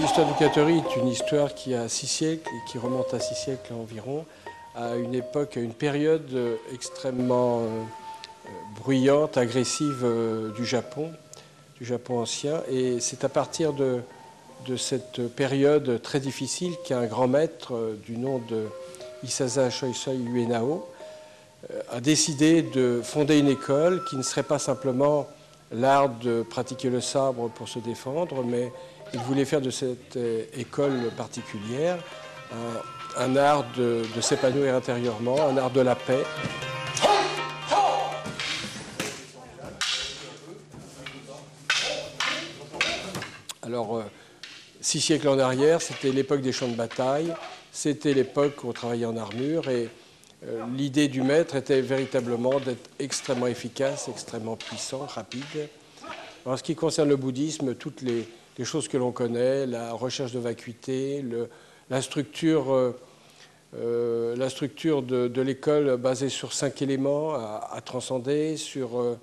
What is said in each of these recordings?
L'histoire du Katori est une histoire qui a 6 siècles et qui remonte à 6 siècles environ, à une époque, à une période extrêmement bruyante, agressive du Japon ancien. Et c'est à partir de cette période très difficile qu'un grand maître du nom de Isaza Shoisoi Uenao a décidé de fonder une école qui ne serait pas simplement l'art de pratiquer le sabre pour se défendre, mais il voulait faire de cette école particulière un art de s'épanouir intérieurement, un art de la paix. Alors, 6 siècles en arrière, c'était l'époque des champs de bataille, c'était l'époque où on travaillait en armure et l'idée du maître était véritablement d'être extrêmement efficace, extrêmement puissant, rapide. En ce qui concerne le bouddhisme, toutes les choses que l'on connaît, la recherche de vacuité, la structure de l'école basée sur 5 éléments à transcender, sur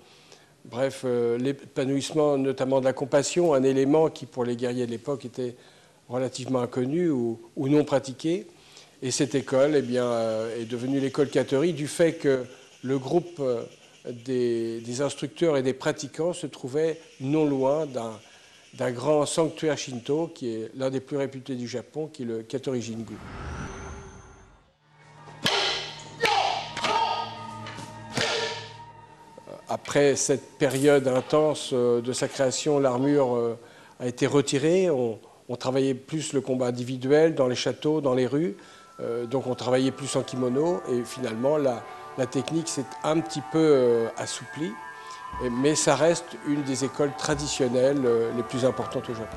bref, l'épanouissement notamment de la compassion, un élément qui pour les guerriers de l'époque était relativement inconnu ou non pratiqué. Et cette école eh bien, est devenue l'école Katori du fait que le groupe des instructeurs et des pratiquants se trouvait non loin d'un grand sanctuaire Shinto qui est l'un des plus réputés du Japon, qui est le Katori Jingu. Après cette période intense de sa création, l'armure a été retirée. On travaillait plus le combat individuel dans les châteaux, dans les rues. Donc on travaillait plus en kimono et finalement la technique s'est un petit peu assouplie. Mais ça reste une des écoles traditionnelles les plus importantes au Japon.